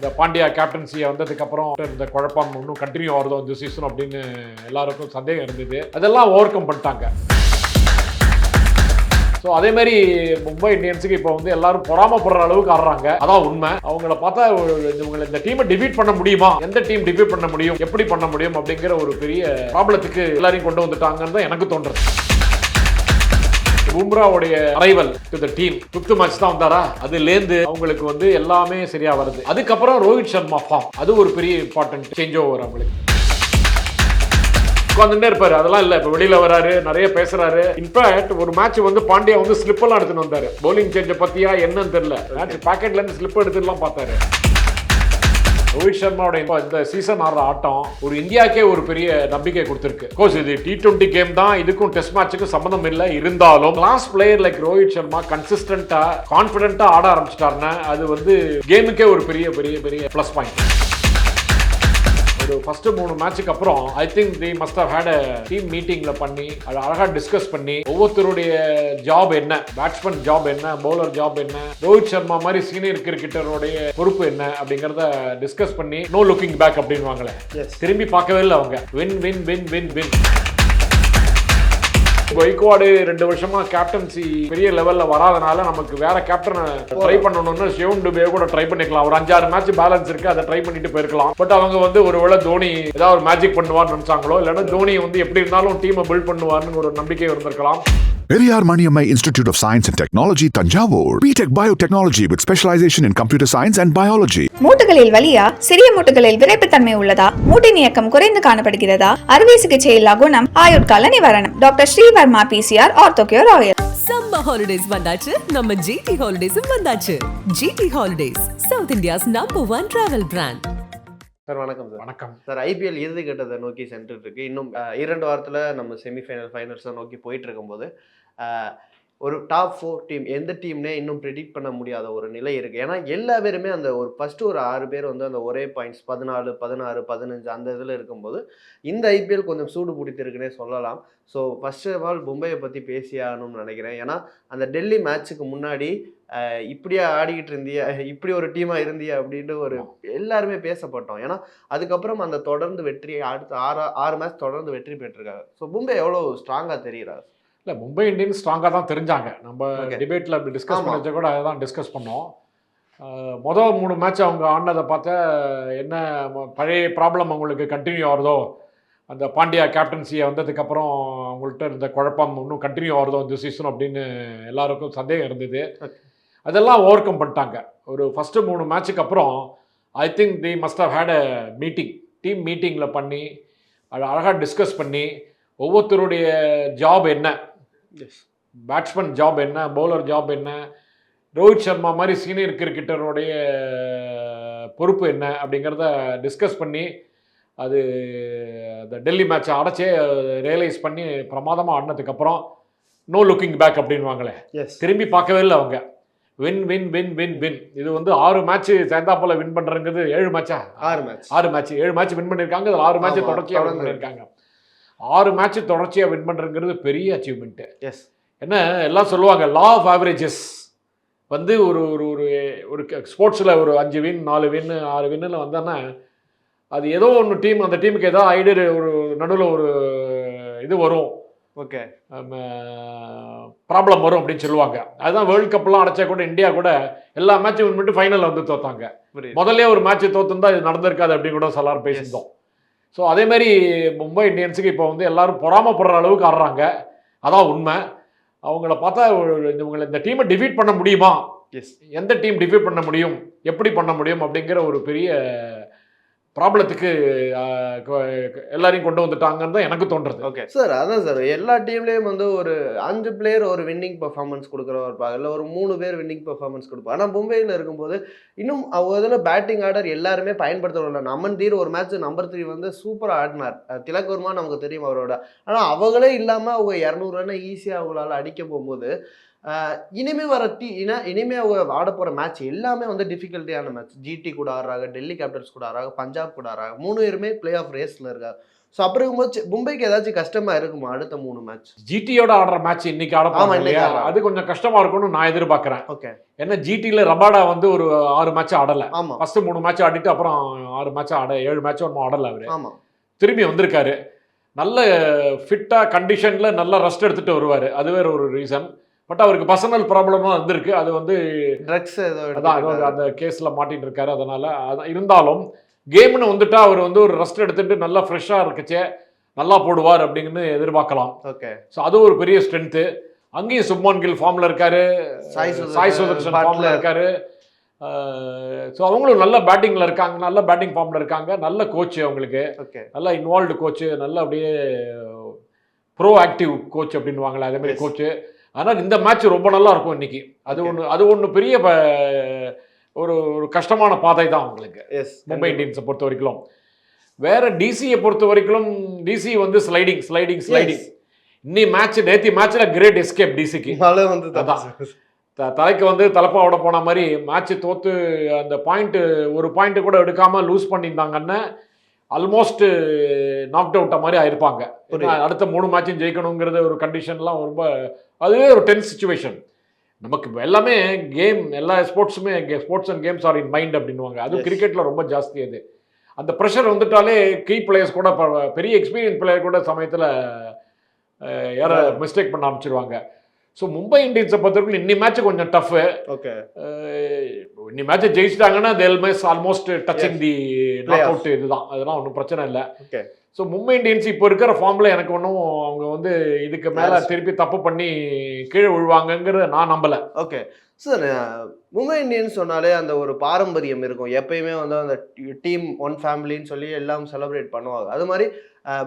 இந்த பாண்டியா கேப்டன்சியை வந்ததுக்கப்புறம் இந்த குழப்பம் இன்னும் கண்டினியூ ஆகுதோ இந்த சீசன் அப்படின்னு எல்லாருக்கும் சந்தேகம் இருந்தது. அதெல்லாம் ஓவர் கம் பண்ணிட்டாங்க. ஸோ அதே மாதிரி மும்பை இந்தியன்ஸுக்கு இப்போ வந்து எல்லாரும் பொறாமப்படுற அளவுக்கு ஆடுறாங்க. அதான் உண்மை. அவங்கள பார்த்தா இவங்களை இந்த டீமை டிஃபீட் பண்ண முடியுமா, எந்த டீம் டிஃபீட் பண்ண முடியும், எப்படி பண்ண முடியும் அப்படிங்கிற ஒரு பெரிய ப்ராப்ளத்துக்கு எல்லாரையும் கொண்டு வந்துட்டாங்கன்னு தான் எனக்கு தோன்றுறது. பும்ராவுடைய arrival to the team 5th match தான் வந்தாரா, அதுலேருந்து அவங்களுக்கு வந்து எல்லாமே சரியா வருது. அதுக்கப்புறம் ரோஹித் சர்மா ஃபார்ம், அது ஒரு பெரிய இம்பார்ட்டன்ட் சேஞ்ச் ஓவர். அவங்களுக்கு உட்காந்துட்டே இருப்பாரு, அதெல்லாம் இல்ல. இப்ப வெளியில வராரு, நிறைய பேசுறாரு. இன்ஃபேக்ட் ஒரு மேட்ச் வந்து பாண்டியா வந்து ஸ்லிப் எல்லாம் எடுத்துட்டு வந்தாரு. பவுலிங் சேஞ்ச பத்தியா என்னன்னு தெரியல, மேட்ச் பாக்கெட்ல இருந்து ஸ்லிப் எடுத்துலாம் பார்த்தாரு. ரோஹித் சர்மாவோட இந்த சீசன் ஆடுற ஆட்டம் ஒரு இந்தியாக்கே ஒரு பெரிய நம்பிக்கை கொடுத்திருக்கு. கோர்ஸ் இது T20 கேம் தான், இதுக்கும் டெஸ்ட் மேட்சுக்கும் சம்பந்தம் இல்லை. இருந்தாலும் class player like Rohit Sharma கன்சிஸ்டன்டா கான்பிடென்ட்டா ஆட ஆரம்பிச்சிட்டாருன்னா அது வந்து கேமுக்கே ஒரு பெரிய பெரிய பெரிய பிளஸ் பாயிண்ட். ஒரு ஃபர்ஸ்ட் 3 மேட்சுக்கு அப்புறம் I think they must have had a team மீட்டிங்ல பண்ணி அதை அழகா டிஸ்கஸ் பண்ணி ஒவ்வொருத்தருடைய ஜாப் என்ன, பேட்ஸ்மேன் ஜாப் என்ன, பவுலர் ஜாப் என்ன, ரோஹித் சர்மா மாதிரி சீனியர் கிரிக்கெட்டருடைய பொறுப்பு என்ன அப்படிங்கறத டிஸ்கஸ் பண்ணி நோ லுக்கிங் பேக் அப்படின்னு வாங்களே, திரும்பி பார்க்கவே இல்லை அவங்க. Win win win win win. Gaikwad 2 வருஷமா கேப்டன்சி பெரிய லெவல்ல வராதனால நமக்கு வேற கேப்டனை ட்ரை பண்ணணும்னு ஷிவன் டுபே கூட ட்ரை பண்ணிக்கலாம். ஒரு 5-6 மேட்ச் பேலன்ஸ் இருக்கு, அதை ட்ரை பண்ணிட்டு போயிருக்கலாம். பட் அவங்க வந்து ஒருவேளை தோனி ஏதாவது ஒரு மேஜிக் பண்ணுவார்னு நினைச்சாங்களோ, இல்லைன்னா தோனி வந்து எப்படி இருந்தாலும் டீமை பில்ட் பண்ணுவார்னு ஒரு நம்பிக்கை இருந்திருக்கலாம். Periyar Maniammai Institute of Science and Technology, Tanjavur. B.Tech Biotechnology with specialization in computer science and biology. மூட்டுகளில் வலியா, சிறிய மூட்டுகளில் விரைப்புத்தன்மை உள்ளதா, மூட்டின் இயக்கம் குறைந்து காணப்படுகிறதா, அறுவை சிகிச்சை இல்லா குணம், ஆயுட்கால நிவாரணம். Doctor Srivarma PCR Orthocare oil. Summer holidays வந்தாச்சு, நம்ம GT ஹாலிடேஸும் வந்தாச்சு. GT holidays, south India's #1 travel brand. Sir வணக்கம் சார். வணக்கம் சார், IPL இறுதி கட்டத்தை நோக்கி சென்றுட்டு இருக்கு. இன்னும் 2 வாரத்தில் நம்ம செமிஃபைனல் ஃபைனல்ஸை நோக்கி போயிட்டு இருக்கும்போது ஒரு டாப் 4 டீம் எந்த டீம்னே இன்னும் ப்ரெடிக்ட் பண்ண முடியாத ஒரு நிலை இருக்குது. ஏன்னா எல்லா பேருமே அந்த ஒரு ஃபஸ்ட்டு ஒரு 6 பேர் வந்து அந்த ஒரே பாயிண்ட்ஸ் 14, 16, 15 அந்த இதில் இருக்கும்போது இந்த IPL கொஞ்சம் சூடு பிடித்திருக்குன்னே சொல்லலாம். ஸோ ஃபர்ஸ்ட் ஆஃப் ஆல் மும்பையை பற்றி பேசியாகணும்னு நினைக்கிறேன். ஏன்னா அந்த டெல்லி மேட்ச்சுக்கு முன்னாடி இப்படியா ஆடிக்கிட்டு இருந்தியா, இப்படி ஒரு டீமாக இருந்தியா அப்படின்ட்டு ஒரு எல்லாருமே பேசப்பட்டோம். ஏன்னா அதுக்கப்புறம் அந்த தொடர்ந்து வெற்றி, அடுத்த 6 மேட்ச் தொடர்ந்து வெற்றி பெற்றிருக்காங்க. ஸோ மும்பை எவ்வளோ ஸ்ட்ராங்காக தெரிகிறார்? இல்லை, மும்பை இந்தியன்ஸ் ஸ்ட்ராங்காக தான் தெரிஞ்சாங்க. நம்ம டிபேட்டில் அப்படி டிஸ்கஸ் பண்ண கூட அதை தான் டிஸ்கஸ் பண்ணோம். மொதல் 3 மேட்ச் அவங்க ஆடினதை பார்த்தா என்ன பழைய ப்ராப்ளம் அவங்களுக்கு கண்டினியூ ஆகுதோ, அந்த பாண்டியா கேப்டன்சியை வந்ததுக்கப்புறம் அவங்கள்ட்ட இருந்த குழப்பம் இன்னும் கண்டினியூ ஆகுதோ இந்த சீசன் அப்படின்னு எல்லாருக்கும் சந்தேகம் இருந்தது. அதெல்லாம் ஓவர் கம் பண்ணிட்டாங்க. ஒரு ஃபஸ்ட்டு 3 மேட்சுக்கு அப்புறம் I think they must have had a meeting, team மீட்டிங்கில் பண்ணி அதை அழகாக டிஸ்கஸ் பண்ணி ஒவ்வொருத்தருடைய ஜாப் என்ன, பேட்ஸ்மேன் ஜாப் என்ன, பவுலர் ஜாப் என்ன, ரோஹித் சர்மா மாதிரி சீனியர் கிரிக்கெட்டருடைய பொறுப்பு என்ன அப்படிங்கிறத டிஸ்கஸ் பண்ணி அது அந்த டெல்லி மேட்சை அடைச்சே ரியலைஸ் பண்ணி பிரமாதமாக ஆடினதுக்கப்புறம் நோ லுக்கிங் பேக் அப்படின்னு வாங்களே, திரும்பி பார்க்கவே இல்லை அவங்க. Win win win win win. இது வந்து 6 மேட்ச் சேர்ந்தா போல வின் பண்ணுறங்கிறது 7 மேட்சா 6 மேட்ச் 7 மேட்ச் வின் பண்ணியிருக்காங்க. அதில் 6 மேட்ச் தொடர்ச்சியாக வின் பண்ணியிருக்காங்க. 6 மேட்ச் தொடர்ச்சியாக வின் பண்ணுறங்கிறது பெரிய அச்சீவ்மெண்ட்டு. என்ன எல்லாம் சொல்லுவாங்க, லா ஆஃப் ஆவரேஜஸ் வந்து ஒரு ஒரு ஒரு ஸ்போர்ட்ஸில் ஒரு 5 வின் 4 வின் 6 வின்னில் வந்தோன்னா அது ஏதோ ஒன்று டீம், அந்த டீமுக்கு ஏதோ ஐடியா ஒரு நடுவில் ஒரு இது வரும், ஓகே ப்ராப்ளம் வரும் அப்படின்னு சொல்லுவாங்க. அதுதான் வேர்ல்டு கப்லாம் அடைச்சா கூட இந்தியா கூட எல்லா மேட்சும் வின் பண்ணிட்டு ஃபைனலில் வந்து தோத்தாங்க. முதல்ல ஒரு மேட்ச் தோத்துருந்தா இது நடந்திருக்காது அப்படின்னு கூட எல்லாரும் பேசியிருந்தோம். ஸோ அதேமாதிரி மும்பை இந்தியன்ஸுக்கு இப்போ வந்து எல்லாரும் பொறாமப்படுற அளவுக்கு ஆடுறாங்க. அதான் உண்மை. அவங்கள பார்த்தா இவங்களை இந்த டீமை டிஃபீட் பண்ண முடியுமா, எந்த டீம் டிஃபீட் பண்ண முடியும், எப்படி பண்ண முடியும் அப்படிங்கிற ஒரு பெரிய ப்ராப்ளத்துக்கு எல்லாரையும் கொண்டு வந்துட்டாங்கன்னு தான் எனக்கு தோன்றது. ஓகே சார், அதான் சார் எல்லா டீம்லேயும் வந்து ஒரு 5 பிளேயர் ஒரு வின்னிங் பர்ஃபார்மன்ஸ் கொடுக்குறவா இருப்பாங்க, இல்லை ஒரு 3 பேர் வின்னிங் பர்ஃபார்மன்ஸ் கொடுப்பாங்க. ஆனால் மும்பையில் இருக்கும்போது இன்னும் அவங்க இதில் பேட்டிங் ஆர்டர் எல்லாருமே பயன்படுத்தவில்லை. அமன்தீர் ஒரு மேட்ச் நம்பர் 3 வந்து சூப்பராக ஆடினார். திலக் வர்மா நமக்கு தெரியும் அவரோட. ஆனால் அவங்களே இல்லாமல் அவங்க 200 ரன்னை ஈஸியாக அவங்களால அடிக்க போகும்போது இனிமே வர இனிமே அவங்க ஆட போகிற மேட்ச் எல்லாமே வந்து டிஃபிகல்ட்டியான மேட்ச். ஜிடி கூட ஆடுறாங்க, டெல்லி கேபிட்டல்ஸ் கூட ஆடுறாங்க, பஞ்சாப் கூட ஆடுறாங்க. 3 பேருமே பிளே ஆஃப் ரேஸில் இருக்காங்க. ஸோ அப்படி இருக்கும்போது மும்பைக்கு ஏதாச்சும் கஷ்டமாக இருக்குமா அடுத்த 3 மேட்ச்? ஜிடியோட ஆடுற மேட்ச் இன்னைக்கு ஆட போறாங்க இல்லையா, அது கொஞ்சம் கஷ்டமாக இருக்கும்னு நான் எதிர்பார்க்குறேன். ஓகே. ஏன்னா ஜிடியில் ரபாடா வந்து ஒரு 6 மேட்ச் ஆடலை. ஆமாம். ஃபர்ஸ்ட் 3 மேட்ச் ஆடிட்டு அப்புறம் 6 மேட்ச் 7 மேட்ச் ஒன்றும் ஆடலை அவர். ஆமாம். திரும்பி வந்திருக்காரு. நல்ல ஃபிட்டாக கண்டிஷனில் நல்லா ரெஸ்ட் எடுத்துகிட்டு வருவார். அது வேறு ஒரு ரீசன். பட் அவருக்கு பர்சனல் ப்ராப்ளமாக இருந்திருக்கு. அது வந்து ட்ரக்ஸ் அதான் அந்த கேஸில் மாட்டிகிட்டு இருக்காரு. அதனால் அது இருந்தாலும் கேம்னு வந்துட்டா அவர் வந்து ஒரு ரெஸ்ட் எடுத்துட்டு நல்லா ஃப்ரெஷ்ஷாக இருக்கச்சே நல்லா போடுவார் அப்படின்னு எதிர்பார்க்கலாம். ஓகே. ஸோ அது ஒரு பெரிய ஸ்ட்ரென்த்து. அங்கேயும் சுப்மான் கில் ஃபார்மில் இருக்காரு, சாய் சுதர்ஷன் ஃபார்மில் இருக்காரு. ஸோ அவங்களும் நல்ல பேட்டிங்கில் இருக்காங்க, நல்ல பேட்டிங் ஃபார்மில் இருக்காங்க. நல்ல கோச்சு அவங்களுக்கு, நல்ல இன்வால்வ்டு கோச்சு, நல்ல அப்படியே ப்ரோ ஆக்டிவ் கோச் அப்படின்வாங்களே அதேமாதிரி கோச்சு. ஆனால் இந்த மேட்ச் ரொம்ப நல்லா இருக்கும் இன்னைக்கு. அது ஒன்று பெரிய ஒரு கஷ்டமான பாதை தான் அவங்களுக்கு மும்பை இந்தியன்ஸை பொறுத்த வரைக்கும். வேற டிசியை பொறுத்த வரைக்கும் டிசி வந்து ஸ்லைடிங் இன்னி மேட்ச் நேத்தி மேட்ச்ல கிரேட் எஸ்கேப் டிசிக்கு. தலைக்கு வந்து தலப்பாவோட போன மாதிரி மேட்ச் தோத்து அந்த ஒரு பாயிண்ட் கூட எடுக்காம லூஸ் பண்ணியிருந்தாங்கன்னா ஆல்மோஸ்ட் நாக் அவுட் மாதிரி ஆயிருப்பாங்க. அடுத்த 3 மேட்சும் ஜெயிக்கணுங்கிறது ஒரு கண்டிஷன்லாம் ரொம்ப, அதுவே ஒரு டென்ஸ் சிச்சுவேஷன். நமக்கு எல்லாமே கேம், எல்லா ஸ்போர்ட்ஸுமே sports and games are in mind அப்படின்வாங்க. அதுவும் கிரிக்கெட்டில் ரொம்ப ஜாஸ்தி. அது அந்த ப்ரெஷர் வந்துட்டாலே கீ பிளேயர்ஸ் கூட, பெரிய எக்ஸ்பீரியன்ஸ் பிளேயர் கூட சமயத்தில் யாரை மிஸ்டேக் பண்ண ஆரம்பிச்சிருவாங்க. ஸோ மும்பை இந்தியன்ஸை பொறுத்தவரைக்கும் இன்னி மேட்ச் கொஞ்சம் டஃப்பு. ஓகே. இன்னி மேட்சை ஜெயிச்சிட்டாங்கன்னா தேல் மேஸ் ஆல்மோஸ்ட் டச்சிங் தி நாக் அவுட். இதுதான், அதெல்லாம் ஒன்றும் பிரச்சனை இல்லை. ஓகே. ஸோ மும்பை இந்தியன்ஸ் இப்போ இருக்கிற ஃபார்மில் எனக்கு ஒன்றும் அவங்க வந்து இதுக்கு மேலே திருப்பி தப்பு பண்ணி கீழே விழுவாங்கங்கிறத நான் நம்பலை. ஓகே சார், மும்பை இந்தியன்ஸ் சொன்னாலே அந்த ஒரு பாரம்பரியம் இருக்கும். எப்பயுமே வந்து அந்த டீம் ஒன் ஃபேமிலின்னு சொல்லி எல்லாம் செலிப்ரேட் பண்ணுவாங்க. அது மாதிரி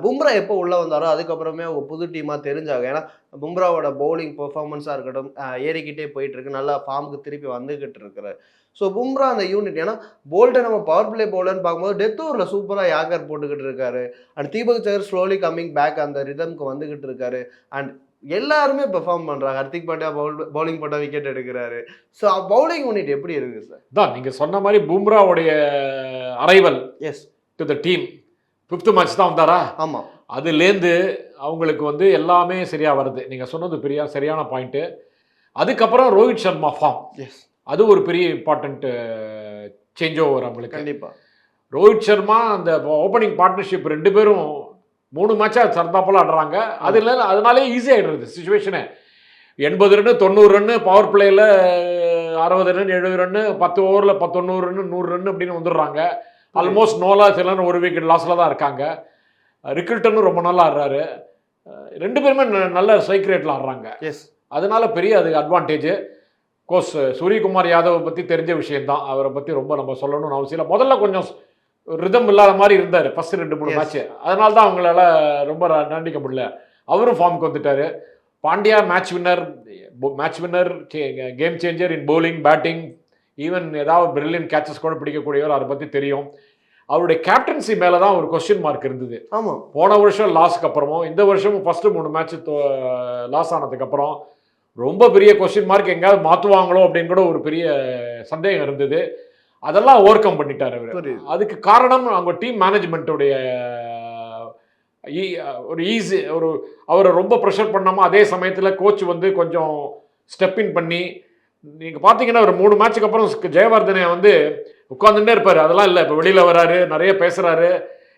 பும்ரா எப்போ உள்ளே வந்தாரோ அதுக்கப்புறமே அவங்க புது டீமாக தெரிஞ்சாங்க. ஏன்னா பும்ராவோட பவுலிங் பெர்ஃபார்மன்ஸாக இருக்கட்டும் ஏறிக்கிட்டே போயிட்டுருக்கு, நல்லா ஃபார்முக்கு திருப்பி வந்துக்கிட்டு இருக்கிறார். ஸோ பும்ரா அந்த யூனிட், ஏன்னா போல்ட்டை நம்ம பவர் பிளே பவுலர்னு பார்க்கும்போது டெத் ஓவரில் சூப்பராக யாக்கர் போட்டுக்கிட்டு இருக்காரு. அண்ட் தீபக் சகர் ஸ்லோலி கம்மிங் பேக் அந்த ரிதம்க்கு வந்துக்கிட்டு இருக்காரு. அண்ட் எல்லாருமே பெர்ஃபார்ம் பண்ணுறாங்க. ஹர்திக் பாண்டியா பவுலிங் போட்டால் விக்கெட் எடுக்கிறாரு. ஸோ பவுலிங் யூனிட் எப்படி இருக்குது சார்? தான் நீங்கள் சொன்ன மாதிரி பும்ராவுடைய arrival to the team 5th match தான் வந்தாரா? ஆமாம். அதுலேருந்து அவங்களுக்கு வந்து எல்லாமே சரியாக வருது. நீங்கள் சொன்னது சரியான பாயிண்ட்டு. அதுக்கப்புறம் ரோஹித் சர்மா ஃபார்ம், அது ஒரு பெரிய இம்பார்ட்டண்ட் சேஞ்ச் ஓவர் அவங்களுக்கு. கண்டிப்பாக ரோஹித் சர்மா அந்த ஓப்பனிங் பார்ட்னர்ஷிப் 2 பேரும் 3 மேட்சாக சர்தாப்போல் ஆடுறாங்க. அதனாலே ஈஸியாகிடுறது சுச்சுவேஷனு. 80 ரன்னு 90 ரன்னு பவர் பிளேயில் 60 ரன் 70 ரன்னு 10 ஓவரில் 90 ரன்னு 100 ரன் அப்படின்னு வந்துடுறாங்க. ஆல்மோஸ்ட் நோலா சிலர் 1 விக்கெட் லாஸில் தான் இருக்காங்க. ரிக்கில்டனும் ரொம்ப நல்லா ஆடுறாரு. 2 பேருமே நல்ல ஸ்ட்ரைக் ரேட்டில் ஆடுறாங்க. அதனால பெரிய அது அட்வான்டேஜ். கோர்ஸ் சூரியகுமார் யாதவை பற்றி தெரிஞ்ச விஷயந்தான். அவரை பற்றி ரொம்ப நம்ம சொல்லணும்னு அவசியம் இல்லை. முதல்ல கொஞ்சம் ரிதம் இல்லாத மாதிரி இருந்தார் ஃபர்ஸ்ட் 2-3 மேட்ச்சு. அதனால தான் அவங்களால ரொம்ப நண்டிக்க முடியல. அவரும் ஃபார்முக்கு வந்துட்டார். Pandya match winner, game changer in bowling, batting, even ஏதாவது பிரில்லியன்ட் கேச்சஸ் கூட பிடிக்கக்கூடியவர். அதை பற்றி தெரியும். அவருடைய கேப்டன்சி மேலே தான் ஒரு கொஸ்டின் மார்க் இருந்தது. ஆமாம். போன வருஷம் லாஸ்க்கு அப்புறமும் இந்த வருஷமும் ஃபஸ்ட்டு 3 மேட்ச் லாஸ் ஆனதுக்கப்புறம் ரொம்ப பெரிய கொஸ்டின் மார்க், எங்கேயாவது மாற்றுவாங்களோ அப்படின்னு கூட ஒரு பெரிய சந்தேகம் இருந்தது. அதெல்லாம் ஓவர் கம் பண்ணிட்டார் அவர். அதுக்கு காரணம் அவங்க டீம் மேனேஜ்மெண்ட்டுடைய ஒரு ஈஸி, அவரை ரொம்ப ப்ரெஷர் பண்ணாமல் அதே சமயத்தில் கோச் வந்து கொஞ்சம் ஸ்டெப் இன் பண்ணி, நீங்கள் பார்த்தீங்கன்னா ஒரு 3 மேட்சுக்கு அப்புறம் ஜெயவர்தனை வந்து உட்காந்துட்டே இருப்பார். அதெல்லாம் இல்லை, இப்போ வெளியில் வராரு, நிறைய பேசுகிறாரு.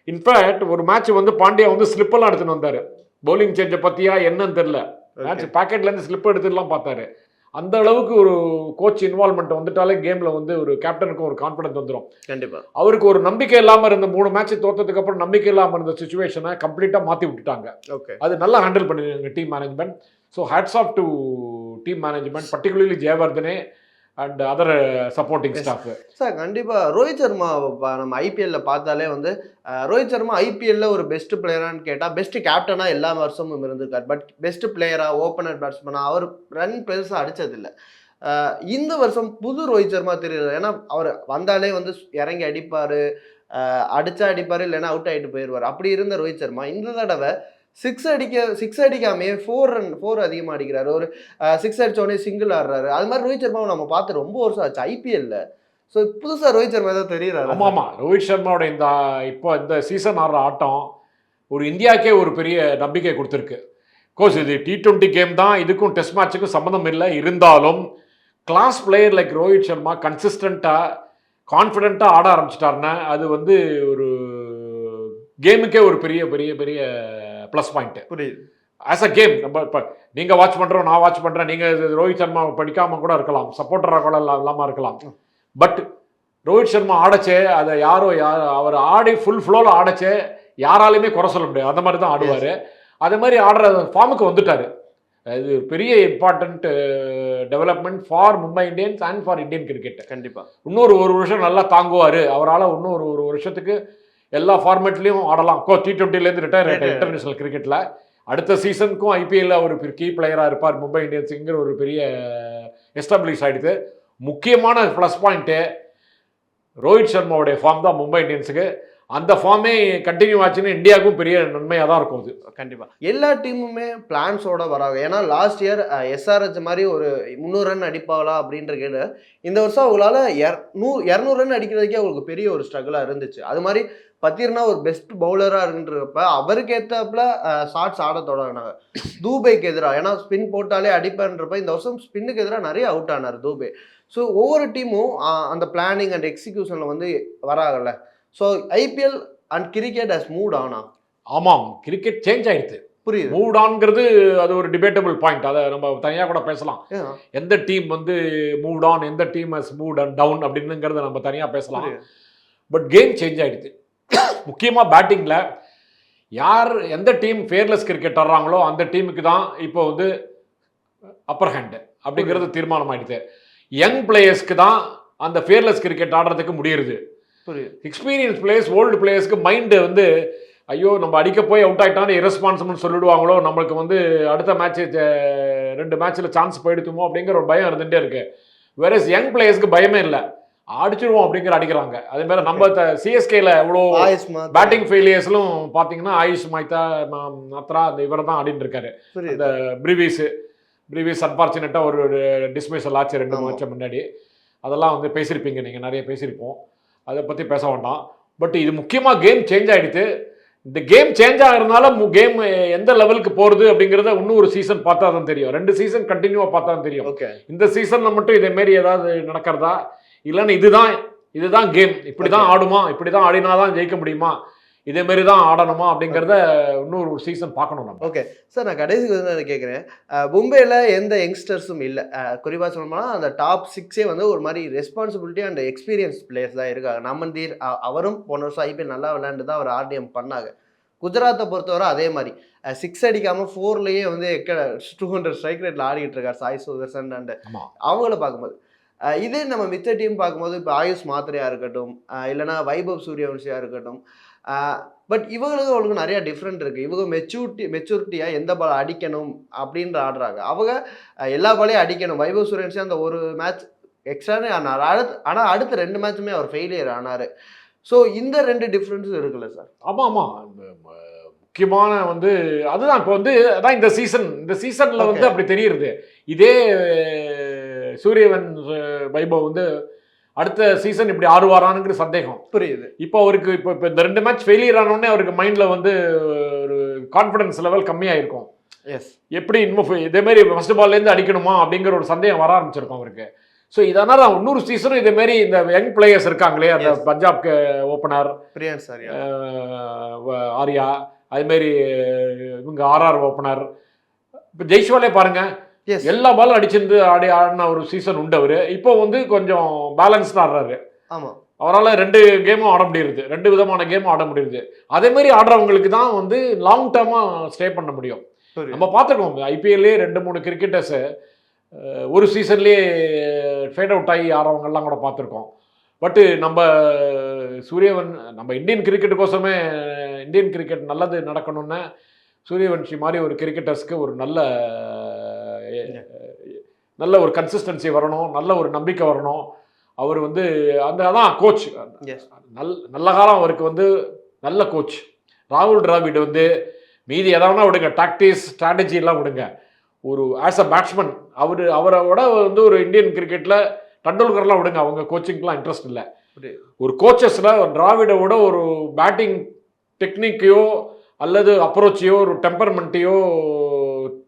இன்ஃபேக்ட் ஒரு மேட்ச் வந்து பாண்டியா வந்து ஸ்லிப்பெல்லாம் எடுத்துன்னு வந்தார். பவுலிங் சேஞ்சை பற்றியா என்னன்னு தெரில, மேட்ச் பேக்கெட்லேருந்து ஸ்லிப் எடுத்துலாம் பார்த்தாரு. அந்த அளவுக்கு ஒரு கோச் இன்வால்மெண்ட் வந்துட்டாலே கேமில் வந்து ஒரு கேப்டனுக்கும் ஒரு கான்ஃபிடன்ஸ் வந்துடும். கண்டிப்பாக. அவருக்கு ஒரு நம்பிக்கை இல்லாமல் இருந்த 3 மேட்ச் தோற்றதுக்கு அப்புறம் நம்பிக்கை இல்லாமல் இருந்த சுச்சுவேஷனை கம்ப்ளீட்டாக மாற்றி விட்டுட்டாங்க. ஓகே. அது நல்லா ஹேண்டில் பண்ணிருக்காங்க team management. So hats off to team management, particularly Jayawardene and other supporting staff. Sir கண்டிப்பாக ரோஹித் சர்மா நம்ம ஐபிஎல்ல பார்த்தாலே வந்து ரோஹித் சர்மா ஐபிஎல்ல ஒரு பெஸ்ட் பிளேயரான்னு கேட்டால் பெஸ்ட் கேப்டனாக எல்லா வருஷமும் இருந்திருக்கார். பட் பெஸ்ட் பிளேயராக, ஓப்பனர், பேட்ஸ்மேனாக அவர் ரன் பெருசாக அடித்ததில்லை. இந்த வருஷம் புது ரோஹித் சர்மா தெரியுது. ஏன்னா அவர் வந்தாலே வந்து இறங்கி அடிப்பார், அடித்தா அடிப்பார், இல்லைன்னா அவுட் ஆகிட்டு போயிடுவார். அப்படி இருந்த ரோஹித் சர்மா இந்த தடவை சிக்ஸ் அடிக்காமே 4 அதிகமாக அடிக்கிறாரு. ஒரு 6 அடிச்சோடனே சிங்கிள் ஆடுறாரு. அது மாதிரி ரோஹித் சர்மாவை நம்ம பார்த்து ரொம்ப வருஷம் ஆச்சு ஐபிஎல்ல. ஸோ புதுசாக ரோஹித் சர்மா ஏதோ தெரியுறாரு. ஆமாம், ரோஹித் சர்மாவோட இந்த சீசன் ஆடுற ஆட்டம் ஒரு இந்தியாவுக்கே ஒரு பெரிய நம்பிக்கை கொடுத்துருக்கு. கோர்ஸ் இது T20 கேம் தான், இதுக்கும் டெஸ்ட் மேட்சுக்கும் சம்மந்தம் இல்லை. இருந்தாலும் class player like Rohit Sharma கன்சிஸ்டண்ட்டாக கான்ஃபிடென்ட்டாக ஆட ஆரம்பிச்சிட்டாருன்னா அது வந்து ஒரு கேமுக்கே ஒரு பெரிய பெரிய பெரிய ப்ளஸ் பாயிண்ட்டு. புரியுது. ஆஸ் அ கேம் நம்ம இப்போ நீங்கள் வாட்ச் பண்ணுறோம், நான் வாட்ச் பண்ணுறேன், நீங்கள் ரோஹித் சர்மா படிக்காமல் கூட இருக்கலாம், சப்போர்ட்டராக கூட இல்லாமல் இருக்கலாம். பட் ரோஹித் சர்மா ஆடச்சே அதை அவர் ஆடி ஃபுல் ஃப்ளோவில் ஆடச்சே யாராலையுமே குறை சொல்ல முடியாது. அந்த மாதிரி தான் ஆடுவார். அதே மாதிரி ஆடுற ஃபார்முக்கு வந்துட்டார். இது பெரிய important development for Mumbai Indians and for Indian cricket. கண்டிப்பாக இன்னொரு ஒரு வருஷம் நல்லா தாங்குவார். அவரால் இன்னொரு ஒரு வருஷத்துக்கு எல்லா ஃபார்மேட்லேயும் ஆடலாம். T20லேருந்து ரிட்டையர் ஆகிட்டார் இன்டர்நேஷனல் கிரிக்கெட்டில். அடுத்த சீசனுக்கும் ஐபிஎல்ல ஒரு கீ பிளேயராக இருப்பார். மும்பை இந்தியன்ஸுங்கிற ஒரு பெரிய எஸ்டாப்ளிஷ் ஆகிடுது. முக்கியமான ப்ளஸ் பாயிண்ட்டு ரோஹித் சர்மாவுடைய ஃபார்ம் தான் மும்பை இந்தியன்ஸுக்கு. அந்த ஃபார்மே கண்டினியூ ஆச்சுன்னு இந்தியாவுக்கும் பெரிய நன்மையாக தான் இருக்கும். அது கண்டிப்பாக எல்லா டீமுமே பிளான்ஸோட வராங்க. ஏன்னா லாஸ்ட் இயர் எஸ்ஆர்ஹெச் மாதிரி ஒரு 300 ரன் அடிப்பாங்களா அப்படின்ற கேள்வி இந்த வருஷம் அவங்களால 200 ரன் அடிக்கிறதுக்கே அவங்களுக்கு பெரிய ஒரு ஸ்ட்ரகிளாக இருந்துச்சு. அது மாதிரி பத்திரனா ஒரு பெஸ்ட் பவுலராக இருன்றப்ப அவருக்கு ஏற்றாப்புல ஷார்ட்ஸ் ஆட தொடங்கினாங்க. தூபைக்கு எதிராக, ஏன்னா ஸ்பின் போட்டாலே அடிப்பேன்றப்ப இந்த வருஷம் ஸ்பின்னுக்கு எதிராக நிறைய அவுட் ஆனார் தூபே. ஸோ ஒவ்வொரு டீமும் அந்த பிளானிங் அண்ட் எக்ஸிக்யூஷனில் வந்து வராங்கல்ல. So IPL and cricket has moved ஆனா. ஆமாம், கிரிக்கெட் சேஞ்ச் ஆகிடுது. புரியுது. மூவ்ட் ஆன்ங்கிறது அது ஒரு டிபேட்டபிள் பாயிண்ட். அதை நம்ம தனியாக கூட பேசலாம். எந்த டீம் வந்து மூவ்ட் ஆன், எந்த team has moved and down அப்படின்னுங்கிறத நம்ம தனியாக பேசலாம். பட் கேம் சேஞ்ச் ஆகிடுது. முக்கியமாக பேட்டிங்கில் எந்த டீம் ஃபேர்லெஸ் கிரிக்கெட் ஆடுறாங்களோ அந்த டீமுக்கு தான் இப்போ வந்து அப்பர் ஹேண்டு அப்படிங்கிறது தீர்மானம் ஆகிடுது. யங் பிளேயர்ஸ்க்கு தான் அந்த ஃபேர்லெஸ் கிரிக்கெட் ஆடுறதுக்கு முடியுது. எக்ஸ்பீரியன்ஸ் பிளேயர்ஸ், ஓல்டு பிளேயர்ஸ்க்கு மைண்டு வந்து ஐயோ நம்ம அடிக்க போய் அவுட் ஆகிட்டான்னு இரஸ்பான்சிபிள்னு சொல்லிடுவாங்களோ, நம்மளுக்கு வந்து அடுத்த மேட்ச் 2 மேட்ச்சில் சான்ஸ் போயிடுத்துமோ அப்படிங்கிற ஒரு பயம் இருந்துகிட்டே இருக்கு. வேற யங் பிளேயர்ஸ்க்கு பயமே இல்லை, அடிச்சிடுவோம் அப்படிங்கிற அடிக்கிறாங்க. அதே மாதிரி நம்ம சிஎஸ்கேல எவ்வளோ பேட்டிங் ஃபெயிலியர்ஸ்லும் பார்த்தீங்கன்னா ஆயுஷ் மைத்தா, அத்ரா, அந்த இவர் தான் ஆடிட்டு இருக்காரு. இந்த ப்ரீவியஸ் அன்ஃபார்ச்சுனேட்டாக ஒரு டிஸ்மிஸல் ஆச்சு 2 மேட்ச் முன்னாடி. அதெல்லாம் வந்து பேசியிருப்பீங்க, நீங்கள் நிறைய பேசியிருப்போம், அதை பற்றி பேச வேண்டாம். பட் இது முக்கியமாக கேம் சேஞ்ச் ஆகிடுது. இந்த கேம் சேஞ்ச் ஆகிறதுனால கேம் எந்த லெவலுக்கு போகிறது அப்படிங்கிறத இன்னும் ஒரு சீசன் பார்த்தா தான் தெரியும். 2 சீசன் கண்டினியூவாக பார்த்தா தான் தெரியும். இந்த சீசனில் மட்டும் இதேமாரி ஏதாவது நடக்கிறதா, இல்லைன்னா இதுதான் கேம், இப்படி தான் ஆடுமா, இப்படி தான் ஆடினாதான் ஜெயிக்க முடியுமா, இதேமாரி தான் ஆடணுமா அப்படிங்கிறத இன்னொரு சீசன் பார்க்கணும் நம்ம. ஓகே சார், நான் கடைசிக்கு வந்து கேட்குறேன். மும்பையில் எந்த யங்ஸ்டர்ஸும் இல்லை. குறிப்பாக சொல்லணும்னா அந்த டாப் 6 வந்து ஒரு மாதிரி ரெஸ்பான்சிபிலிட்டி அண்ட் எக்ஸ்பீரியன்ஸ் பிளேயர்ஸ் தான் இருக்காங்க. நமந்தீர் அவரும் போன வருஷம் ஐபிஎல் நல்லா விளையாண்டு தான் அவர் ஆர்டிஎம் பண்ணாங்க. குஜராத்தை பொறுத்தவரை அதே மாதிரி 6 அடிக்காமல் 4லேயே வந்து 200 ஸ்ட்ரைக் ரேட்டில் ஆடிக்கிட்டு இருக்கார் சாய் சுதர்சன். அண்ட் அவங்கள பார்க்கும்போது இதே நம்ம மிச்ச டீம் பார்க்கும்போது இப்போ ஆயுஷ் மாத்திரையாக இருக்கட்டும், இல்லைனா வைபவ் சூரியவன்ஷியாக இருக்கட்டும், பட் இவங்களுக்கு அவங்களுக்கு நிறையா டிஃப்ரெண்ட் இருக்குது. இவங்க மெச்சூரிட்டியாக எந்த பால் அடிக்கணும் அப்படின்ற ஆடுறாங்க. அவங்க எல்லா பாலையும் அடிக்கணும். வைபவ் சூரியவன்ஷி அந்த ஒரு மேட்ச் எக்ஸ்ட்ரானே ஆனார். ஆனால் அடுத்த 2 மேட்சுமே அவர் ஃபெயிலியர் ஆனார். ஸோ இந்த 2 டிஃப்ரென்ஸும் இருக்குல்ல சார்? ஆமாம், முக்கியமான வந்து அதுதான் இப்போ வந்து அதான் இந்த சீசனில் வந்து அப்படி தெரியுது. இதே சூரியவன் வைபவ் வந்து அடுத்த சீசன் இப்படி ஆடுவாரானுங்கிற சந்தேகம். புரியுது. இப்போ அவருக்கு இப்போ இந்த 2 மேட்ச் ஃபெயிலியர் ஆனோடனே அவருக்கு மைண்டில் வந்து ஒரு கான்ஃபிடன்ஸ் லெவல் கம்மியாயிருக்கும். எப்படி இன்னும் இதேமாரி ஃபர்ஸ்ட் பால்லேருந்து அடிக்கணுமா அப்படிங்கிற ஒரு சந்தேகம் வர ஆரம்பிச்சிருக்கும் அவருக்கு. ஸோ இதனால் தான் இன்னொரு சீசனும் இதேமாரி இந்த யங் பிளேயர்ஸ் இருக்காங்களே, அந்த பஞ்சாப்க்கு ஓப்பனர் பிரியன்ஸ் ஆர்யா, அதுமாரி இவங்க ஆர்ஆர் ஓப்பனர், இப்போ ஜெய்ஸ்வாலே பாருங்க, எல்லா பாலும் அடிச்சிருந்து ஆடின ஒரு சீசன் உண்டு. அவர் இப்போ வந்து கொஞ்சம் பேலன்ஸ்டாக ஆடுறாரு. ஆமாம், அவரால் 2 கேமும் ஆட முடியுது, 2 விதமான கேமும் ஆட முடியுது. அதே மாதிரி ஆடுறவங்களுக்கு தான் வந்து லாங் டேர்மாக ஸ்டே பண்ண முடியும். நம்ம பார்த்துருக்கோம் ஐபிஎல்லே 2-3 கிரிக்கெட்டர்ஸு ஒரு சீசன்லேயே ஃபேட் அவுட் ஆகி ஆடுறவங்கெல்லாம் கூட பார்த்துருக்கோம். பட்டு நம்ம இந்தியன் கிரிக்கெட்டுக்கோசமே, இந்தியன் கிரிக்கெட் நல்லது நடக்கணும்னா சூரியவன்ஷி மாதிரி ஒரு கிரிக்கெட்டர்ஸ்க்கு ஒரு நல்ல ஒரு கன்சிஸ்டன்சி வரணும், நல்ல ஒரு நம்பிக்கை வரணும். அவர் வந்து அதான் கோச், நல்ல காலம் அவருக்கு வந்து நல்ல கோச். ராகுல் டிராவிட் வந்து மீதி எதாவதுனா விடுங்க, டாக்டிக்ஸ் ஸ்ட்ராட்டஜிலாம் விடுங்க. ஒரு ஆஸ் அ பேட்ஸ்மேன் அவரோட வந்து ஒரு இந்தியன் கிரிக்கெட்டில் டண்டுல்கர்லாம் விடுங்க, அவங்க கோச்சிங்லாம் இன்ட்ரெஸ்ட் இல்லை. ஒரு கோச்சஸில் டிராவிடோட ஒரு பேட்டிங் டெக்னிக்கையோ அல்லது அப்ரோச்சையோ ஒரு டெம்பர்மெண்ட்டையோ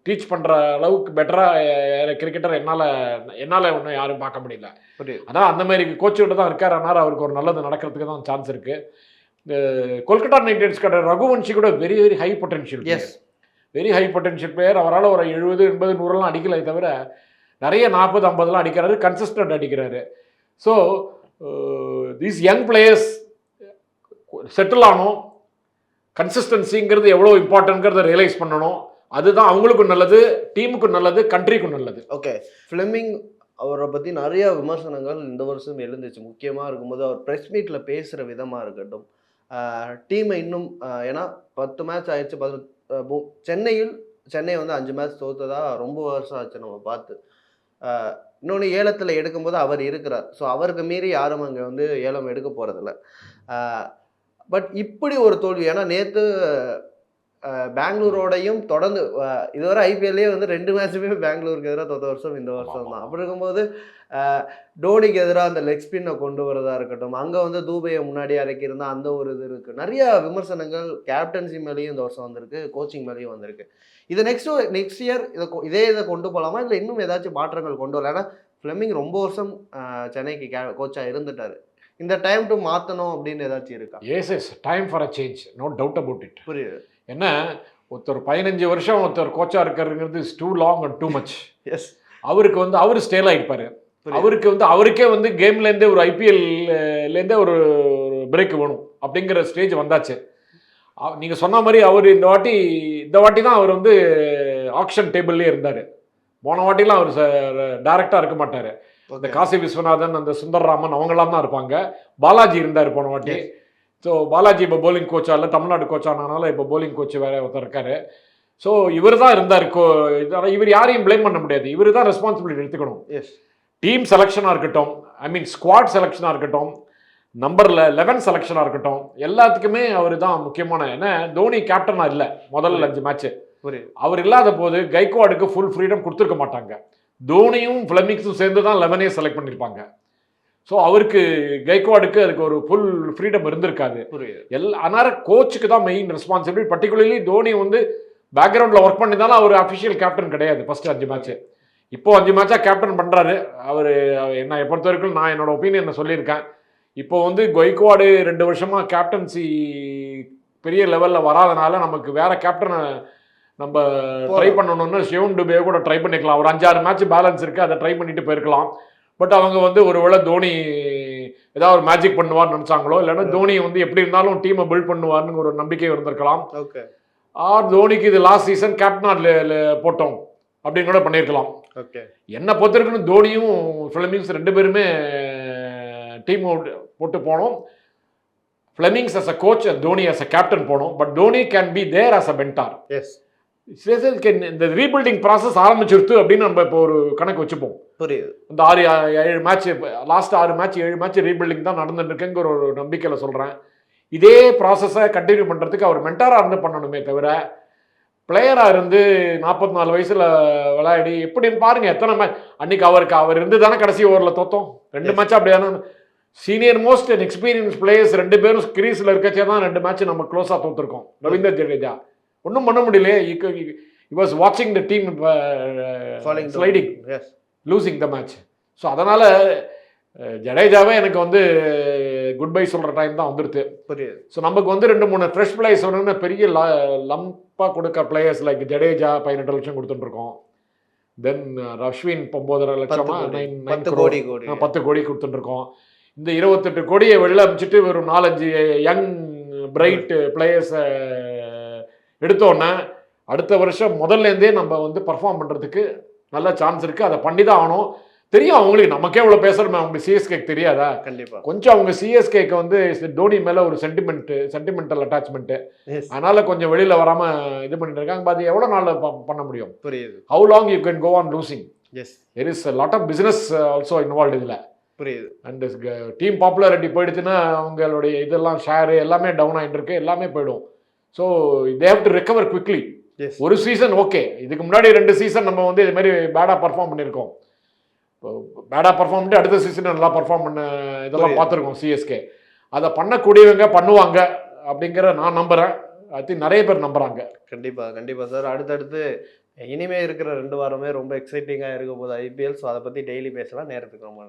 டீச் பண்ணுற அளவுக்கு பெட்டராக கிரிக்கெட்டர் என்னால் ஒன்றும் யாரும் பார்க்க முடியல. அதான் அந்த மாதிரி கோச்சோட தான் இருக்கார். அதனால் அவருக்கு ஒரு நல்லது நடக்கிறதுக்கு தான் சான்ஸ் இருக்குது. கொல்கத்தா நைட் ரைடர்ஸ் கடை ரகுவன்ஷி கூட very very high potential, very high potential player. அவரால் ஒரு 70, 80, 100 அடிக்கலை தவிர நிறைய 40, 50 அடிக்கிறாரு, கன்சிஸ்டன்ட் அடிக்கிறாரு. So these young players settle ஆகணும். கன்சிஸ்டன்சிங்கிறது எவ்வளோ இம்பார்ட்டன்ட்ங்கிறத ரியலைஸ் பண்ணணும். அதுதான் அவங்களுக்கும் நல்லது, டீமுக்கும் நல்லது, கண்ட்ரிக்கும் நல்லது. ஓகே, ஃப்ளெமிங் அவரை பற்றி நிறைய விமர்சனங்கள் இந்த வருஷம் எழுந்துச்சு. முக்கியமாக இருக்கும்போது அவர் ப்ரெஸ் மீட்டில் பேசுகிற விதமாக இருக்கட்டும், டீமை இன்னும் ஏன்னா 10 மேட்ச் ஆயிடுச்சு. சென்னை வந்து 5 மேட்ச் தோத்ததா ரொம்ப வருஷம் ஆச்சு நம்ம பார்த்து. இன்னொன்று ஏலத்தில் எடுக்கும்போது அவர் இருக்கிறார். ஸோ அவருக்கு மீறி யாரும் அங்கே வந்து ஏலம் எடுக்க போகிறதில்ல. பட் இப்படி ஒரு தோல்வி, ஏன்னா நேற்று பெங்களூரோடையும் தொடர்ந்து இதுவரை ஐபிஎல்லே வந்து 2 மேட்சுமே பெங்களூருக்கு எதிராக தோத்த வருஷம் இந்த வருஷம் தான். அப்படி இருக்கும்போது டோனிக்கு எதிராக அந்த லெக் ஸ்பின்னை கொண்டு வரதா இருக்கட்டும், அங்கே வந்து தூபையை முன்னாடி இறக்கியிருந்தா அந்த ஒரு இது இருக்குது. நிறைய விமர்சனங்கள் கேப்டன்சி மேலேயும் இந்த வருஷம் வந்திருக்கு, கோச்சிங் மேலேயும் வந்திருக்கு. இது நெக்ஸ்ட் இயர் இதை கொண்டு போகலாமா, இல்லை இன்னும் ஏதாச்சும் மாற்றங்கள் கொண்டு வரல? ஏன்னா ஃப்ளெமிங் ரொம்ப வருஷம் சென்னைக்கு கோச்சாக இருந்துட்டார். இந்த டைம் டு மாற்றணும் அப்படின்னு ஏதாச்சும் இருக்கா? Yes time for a change, no doubt about it. புரியுது. என்ன ஒருத்தர் 15 வருஷம் ஒருத்தர் கோச்சாக இருக்கிறதுங்கிறது is too long and too much. Yes, அவருக்கு வந்து அவர் ஸ்டேல் ஆகிப்பார். அவருக்கே வந்து கேம்லேருந்தே ஒரு ஐபிஎல்லேருந்தே ஒரு பிரேக் வேணும் அப்படிங்கிற ஸ்டேஜ் வந்தாச்சு. நீங்கள் சொன்ன மாதிரி அவர் இந்த வாட்டி தான் அவர் வந்து ஆக்ஷன் டேபிள்லேயே இருந்தார். போன வாட்டிலாம் அவர் டைரக்டாக இருக்க மாட்டார். இந்த காசி விஸ்வநாதன், அந்த சுந்தர்ராமன் அவங்களாம் தான் இருப்பாங்க. பாலாஜி இருந்தார் போன வாட்டி. ஸோ பாலாஜி இப்போ போலிங் கோச்சா இல்லை, தமிழ்நாடு கோச்சானால இப்போ போலிங் கோச் வேறு ஒருத்தர் இருக்காரு. ஸோ இவர் தான் இருந்தார். இவர் யாரையும் பிளேம் பண்ண முடியாது, இவர் தான் ரெஸ்பான்சிபிலிட்டி எடுத்துக்கணும். எஸ், டீம் செலெக்ஷனாக இருக்கட்டும், ஐ மீன் ஸ்குவாட் செலெக்ஷனாக இருக்கட்டும், நம்பரில் 11 செலெக்ஷனாக இருக்கட்டும், எல்லாத்துக்குமே அவர் தான் முக்கியமான. ஏன்னா தோனி கேப்டனாக இல்லை முதல் 5 மேட்ச்சு. அவர் இல்லாத போது கைக்வாடுக்கு ஃபுல் ஃப்ரீடம் கொடுத்துருக்க மாட்டாங்க. தோனியும் ஃப்ளெமிங்ஸும் சேர்ந்து தான் 11 செலக்ட் பண்ணியிருப்பாங்க. ஸோ அவருக்கு கைக்வாடுக்கு அதுக்கு ஒரு ஃபுல் ஃப்ரீடம் இருந்திருக்காது. அதனால கோச்சுக்கு தான் மெயின் ரெஸ்பான்சிபிலிட்டி. பர்டிகுலர்லி தோனி வந்து பேக்ரவுண்டில் ஒர்க் பண்ணியிருந்தாலும் அவர் அஃபிஷியல் கேப்டன் கிடையாது ஃபர்ஸ்ட் 5 மேட்ச்சு. இப்போ 5 மேட்சாக கேப்டன் பண்ணுறாரு. அவர் என்னை பொறுத்த வரைக்கும் நான் என்னோட ஒப்பீனியன் சொல்லியிருக்கேன். இப்போ வந்து கைக்வாடு 2 வருஷமாக கேப்டன்சி பெரிய லெவலில் வராதனால நமக்கு வேற கேப்டனை நம்ம ட்ரை பண்ணணும்னு ஷிவன் டுபே கூட ட்ரை பண்ணிக்கலாம். ஒரு 5-6 மேட்ச் பேலன்ஸ் இருக்குது, அதை ட்ரை பண்ணிட்டு போயிருக்கலாம். பட் அவங்க வந்து ஒருவேளை தோனி ஏதாவது ஒரு மேஜிக் பண்ணுவார்னு நினச்சாங்களோ, இல்லைன்னா தோனி வந்து எப்படி இருந்தாலும் டீமை பில்ட் பண்ணுவார்னு ஒரு நம்பிக்கை இருந்திருக்கலாம். ஆர் தோனிக்கு இது லாஸ்ட் சீசன் கேப்டனாக போட்டோம் அப்படின்னு கூட பண்ணியிருக்கலாம். என்னை பொறுத்த வரைக்கும் தோனியும் ஃப்ளெமிங்ஸ் 2 பேருமே டீம் போட்டு போனோம். Flemings as a coach, Dhoni as a captain போனோம். But Dhoni can be there as a mentor. Yes, இந்த ரீபில்டிங் ப்ராசஸ் ஆரம்பிச்சிருத்து அப்படின்னு நம்ம இப்போ ஒரு கணக்கு வச்சுப்போம். புரியுது. இந்த 6-7 match, last 6 match 7 match rebuilding தான் நடந்துட்டு இருக்குங்கிற ஒரு நம்பிக்கையில் சொல்கிறேன். இதே ப்ராசஸை கண்டினியூ பண்ணுறதுக்கு அவர் மென்டாராக இருந்து பண்ணணுமே தவிர பிளேயராக இருந்து 44 வயசில் விளையாடி எப்படின்னு பாருங்கள் எத்தனை மேட்ச். அன்னைக்கு அவர் இருந்து தானே கடைசி ஓவரில் தோத்தோம் 2 மேட்ச். அப்படியான senior most and experience players 2 பேரும் கிரீஸில் இருக்கச்சே தான் 2 மேட்ச் நம்ம க்ளோஸாக தோற்றுருக்கோம். ரவீந்தர் ஜடேஜா ஒன்றும் பண்ண முடியலையே. he was watching the team sliding, losing the match. So அதனால் ஜடேஜாவே எனக்கு வந்து குட் பை சொல்கிற டைம் தான் வந்துடுது. ஸோ நமக்கு வந்து 2-3 ஃப்ரெஷ் பிளேயர்ஸ் ஒன்று பெரிய லம்பாக கொடுக்க பிளேயர்ஸ் லைக் ஜடேஜா 18 லட்சம் கொடுத்துட்டுருக்கோம். தென் அஸ்வின் 9.5 லட்சமா 10 கோடி கொடுத்துட்டுருக்கோம். இந்த 28 கோடியை வெளில அமைச்சிட்டு ஒரு 4-5 யங் பிரைட் பிளேயர்ஸை எடுத்தோன்னே அடுத்த வருஷம் முதல்லேருந்தே நம்ம வந்து பர்ஃபார்ம் பண்ணுறதுக்கு நல்ல சான்ஸ் இருக்குது. அதை பண்ணி தான் ஆகணும். தெரியும் அவங்களுக்கு, நமக்கே இவ்வளோ பேசுகிறோமே, அவங்களுக்கு சிஎஸ்கேக்கு தெரியாதா? கண்டிப்பாக. கொஞ்சம் அவங்க சிஎஸ்கேக்கு வந்து தோனி மேலே ஒரு சென்டிமெண்டல் அட்டாச்மெண்ட்டு, அதனால் கொஞ்சம் வெளியில் வராமல் இது பண்ணிட்டு இருக்காங்க. அது எவ்வளோ நாள் பண்ண முடியும்? புரியுது. How long you can go on losing? Yes, there is lot of business also involve இதில். புரியுது. அண்ட் டீம் பாப்புலாரிட்டி போயிடுச்சுன்னா அவங்களுடைய இதெல்லாம் ஷேரு எல்லாமே டவுன் ஆகிட்டு இருக்கு, எல்லாமே போயிடும். So they have to recover quickly. Yes ஒரு சீசன் ஓகே, இதுக்கு முன்னாடி 2 சீசன் நம்ம வந்து இது மாதிரி பேடாக பர்ஃபார்ம் பண்ணியிருக்கோம். பேடாக பர்ஃபார்ம் பண்ணி அடுத்த சீசன் நல்லா பர்ஃபார்ம் பண்ண இதெல்லாம் பார்த்துருக்கோம் சிஎஸ்கே. அதை பண்ணக்கூடியவங்க பண்ணுவாங்க அப்படிங்கிற நான் நம்புகிறேன். ஐ திங்க் நிறைய பேர் நம்புகிறாங்க. கண்டிப்பாக சார். அடுத்தடுத்து இனிமே இருக்கிற 2 வாரமே ரொம்ப எக்ஸைட்டிங்காக இருக்க போது ஐபிஎல். ஸோ அதை பற்றி டெய்லி பேசலாம். நேரத்துக்கு ரொம்ப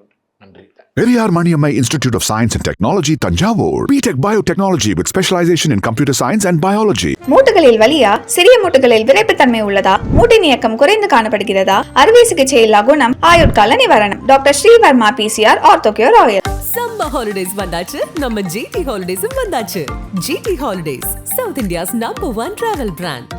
நன்றி. Periyar Maniammai Institute of Science and Technology, Tanjavur. BTech Biotechnology with specialization in computer science and biology. மூட்டுகளில் வலியா, சிறிய மூட்டுகளில் விரைப்புத்தன்மை உள்ளதா, மூட்டின் இயக்கம் குறைந்து காணப்படுகிறதா, அறுவை சிகிச்சை இல்லா குணம், ஆயுட்கால நிவாரணம். Doctor Srivarma PCR Orthocure oil. Summer holidays வந்தாச்சு, நம்ம ஜிடி ஹாலிடேஸும் வந்தாச்சு. GT holidays, south India's number 1 travel brand.